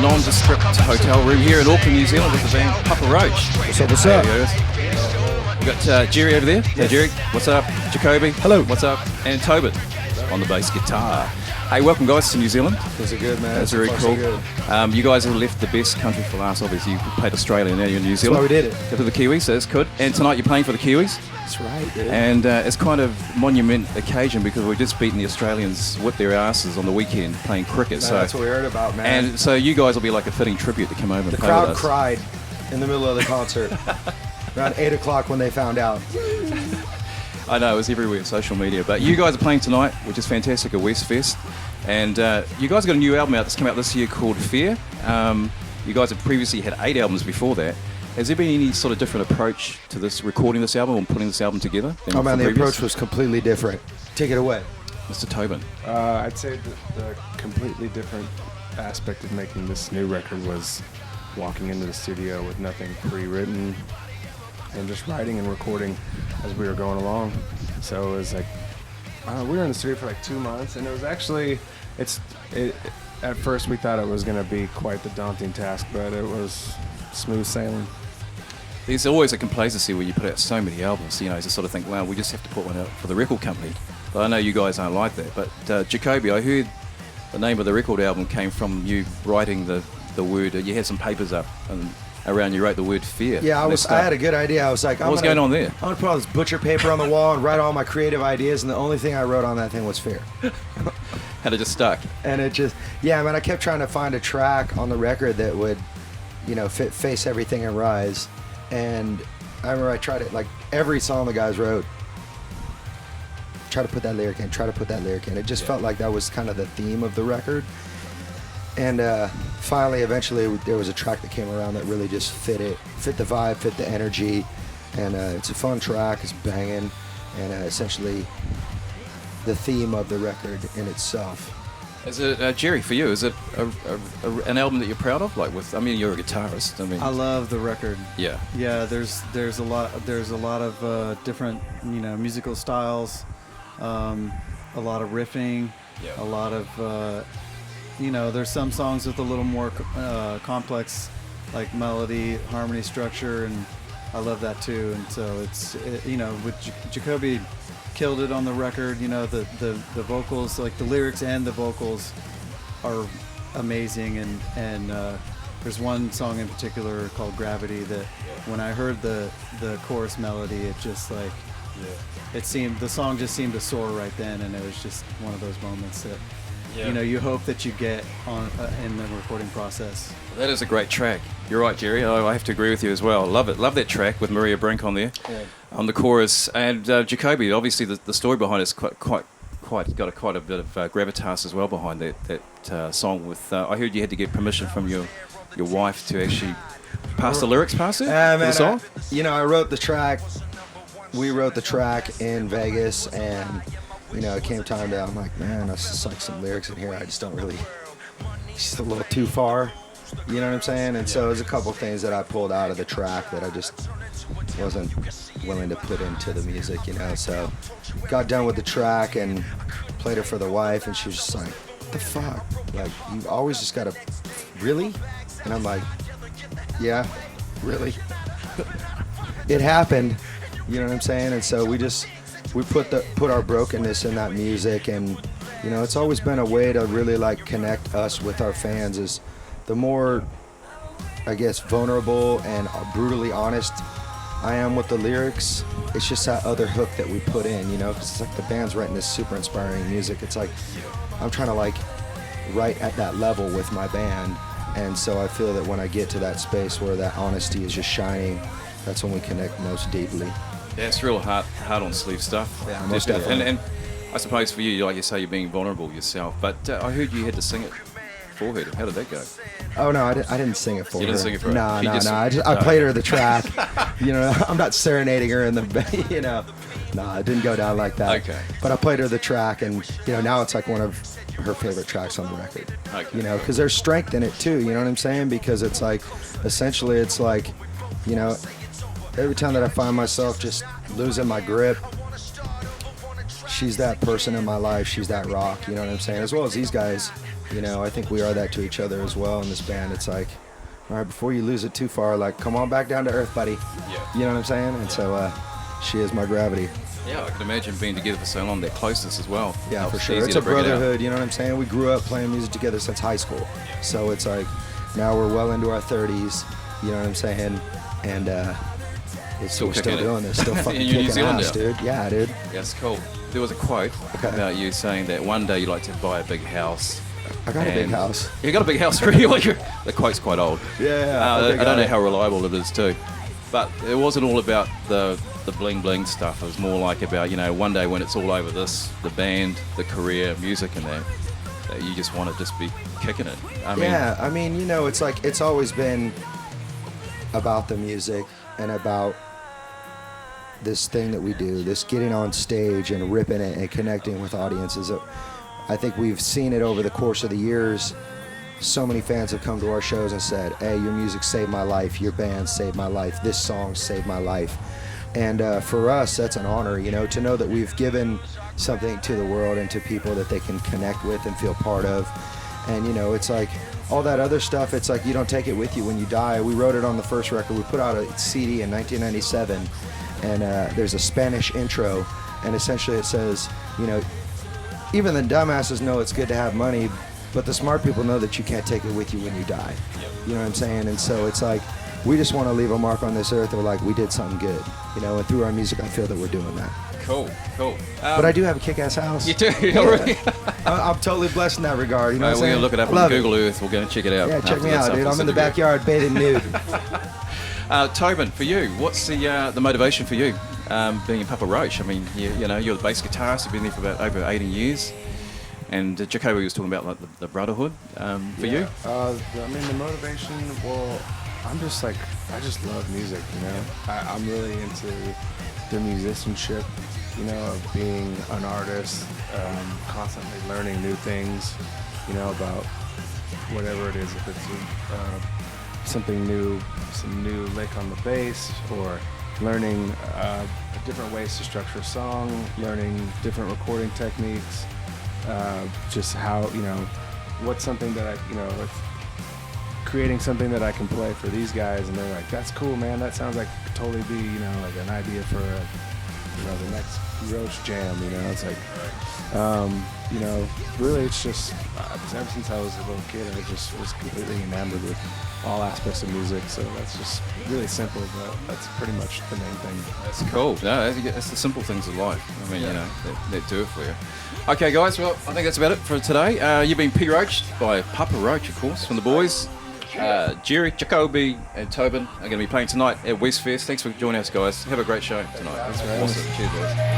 nondescript hotel room here in Auckland, New Zealand with the band Papa Roach. What's up, what's up? We've got Jerry over there. Hey Jerry, what's up? Jacoby. Hello. What's up? And Tobit on the bass guitar. Hey, welcome guys to New Zealand. Those are good, man. That's very cool. You guys have left the best country for last, obviously. You played Australia, now you're in New Zealand. That's why we did it. Go to the Kiwis, so that's good. And tonight you're playing for the Kiwis. That's right, dude. And it's kind of monument occasion because we're just beating the Australians, whipped their asses on the weekend playing cricket. Man, so that's what we heard about, man. And so you guys will be like a fitting tribute to come over and the play with crowd us. cried in the middle of the concert around 8 o'clock when they found out. I know, it was everywhere, social media. But you guys are playing tonight, which is fantastic at Westfest. And you guys got a new album out that's come out this year called F.E.A.R. You guys have previously had 8 albums before that. Has there been any sort of different approach to this, recording this album or putting this album together? Oh man, the approach was completely different. Take it away. Mr. Tobin. I'd say the completely different aspect of making this new record was walking into the studio with nothing pre-written and just writing and recording as we were going along. So it was like, we were in the studio for like 2 months, and it was actually, at first we thought it was going to be quite the daunting task, but it was smooth sailing. There's always a complacency where you put out so many albums, you know, to sort of think, well, we just have to put one out for the record company. But I know you guys aren't like that. But Jacoby, I heard the name of the record album came from you writing the word. You had some papers up and around you wrote the word fear. Yeah, I had a good idea. I was like, what was going on there? I'm gonna put all this butcher paper on the wall and write all my creative ideas, and the only thing I wrote on that thing was fear. Had it just stuck? And it just, yeah, man, I kept trying to find a track on the record that would, you know, fit Face Everything and Rise. And I remember I tried it, like every song the guys wrote, try to put that lyric in. It just felt like that was kind of the theme of the record. And finally, eventually, there was a track that came around that really just fit the vibe, fit the energy. And it's a fun track, it's banging, and essentially the theme of the record in itself. Is it Jerry, for you? Is it an album that you're proud of? Like with, I mean, you're a guitarist. I love the record. Yeah. Yeah. There's a lot of different musical styles, a lot of riffing, a lot of there's some songs with a little more complex, like melody, harmony, structure, and I love that too. And so with Jacoby. Killed it on the record, the vocals, like the lyrics and the vocals are amazing, and there's one song in particular called Gravity that when I heard the chorus melody, it just like the song just seemed to soar right then, and it was just one of those moments that you hope that you get on in the recording process. That is a great track. You're right, Jerry. I have to agree with you as well. Love it. Love that track with Maria Brink on there, on the chorus. And Jacoby, obviously the story behind it's quite got quite a bit of gravitas as well behind that song. With I heard you had to get permission from your wife to actually pass the lyrics past it for the song. I wrote the track. We wrote the track in Vegas, and it came time to, I'm like, man, that's just like some lyrics in here I just don't really, it's just a little too far, you know what I'm saying? And so there's a couple things that I pulled out of the track that I just wasn't willing to put into the music, so got done with the track and played it for the wife, and she was just like, what the fuck? Like, you always just gotta, really? And I'm like, yeah, really? It happened, you know what I'm saying? And so we put our brokenness in that music, and it's always been a way to really like connect us with our fans. Is the more, I guess, vulnerable and brutally honest I am with the lyrics, it's just that other hook that we put in, because it's like the band's writing this super inspiring music. It's like I'm trying to like write at that level with my band, and so I feel that when I get to that space where that honesty is just shining, that's when we connect most deeply. Yeah, it's real hard on sleeve stuff. Yeah, most definitely. And I suppose for you, like you say, you're being vulnerable yourself. But I heard you had to sing it for her. How did that go? Oh no, I didn't sing it for her. You didn't sing it for her? No. I played her the track. I'm not serenading her in the. No, it didn't go down like that. Okay. But I played her the track, and now it's like one of her favorite tracks on the record. Okay. Because there's strength in it too. You know what I'm saying? Because it's like, essentially, it's like, every time that I find myself just losing my grip, she's that person in my life. She's that rock, you know what I'm saying? As well as these guys You know, I think we are that to each other as well in this band. It's like, all right, before you lose it too far, like, come on back down to earth, buddy. Yeah. You know what I'm saying? And so she is my gravity. Yeah, I can imagine being together for so long, that closeness as well. Yeah, Helps for sure. easier It's to a bring it out. brotherhood, you know what I'm saying? We grew up playing music together since high school. So it's like, now we're well into our 30s, you know what I'm saying? And we're still doing this, still fucking And you're New kicking Zealand ass, now. dude. Yeah, dude. That's cool. There was a quote about you saying that one day you'd like to buy a big house. I got a big And- house. You got a big house, really? The quote's quite old. Yeah, I don't know how reliable it is too, but it wasn't all about the bling bling stuff. It was more like about, you know, one day when it's all over, this, the band, the career, music, and that you just want to just be kicking it. I mean, you know, it's like, it's always been about the music and about this thing that we do, this getting on stage and ripping it and connecting with audiences. I think we've seen it over the course of the years. So many fans have come to our shows and said, hey, your music saved my life, your band saved my life, this song saved my life. And for us, that's an honor, you know, to know that we've given something to the world and to people that they can connect with and feel part of. And, you know, it's like all that other stuff, it's like you don't take it with you when you die. We wrote it on the first record. We put out a CD in 1997, and there's a Spanish intro, and essentially it says, you know, even the dumbasses know it's good to have money, but the smart people know that you can't take it with you when you die. You know what I'm saying? And so it's like, we just want to leave a mark on this earth, or like we did something good, you know, and through our music I feel that we're doing that. Cool. But I do have a kick-ass house. You do? Yeah. Already? I'm totally blessed in that regard, you know what I'm We're going saying? to look it up on Love Google Earth. We're going to check it out. Yeah, check after me this- out, after dude. this I'm in the interview. backyard bathing nude. Tobin, for you, what's the motivation for you being in Papa Roach? I mean, you know, you're the bass guitarist. You've been there for about over 18 years. And Jacoby was talking about like the brotherhood for you. I mean, the motivation. Well, I'm just like, I just love music. You know, I'm really into the musicianship. You know, of being an artist, constantly learning new things. You know, about whatever it is. If it's something new, some new lick on the bass, or learning different ways to structure a song, learning different recording techniques. Just how, you know, what's something that I, you know, with creating something that I can play for these guys, and they're like, that's cool, man, that sounds like could totally be, you know, like an idea for you know, the next Roach jam, you know. It's like, you know, really it's just, ever since I was a little kid, I just was completely enamored with all aspects of music, so that's just really simple, but that's pretty much the main thing. That's cool. No, that's the simple things of life. I mean, you know, that do it for you. Okay, guys, well, I think that's about it for today. You've been P-Roached by Papa Roach, of course, from the boys. Jerry, Jacoby, and Tobin are going to be playing tonight at West Fest. Thanks for joining us, guys. Have a great show tonight. Thanks for having us. Awesome. Cheers, guys.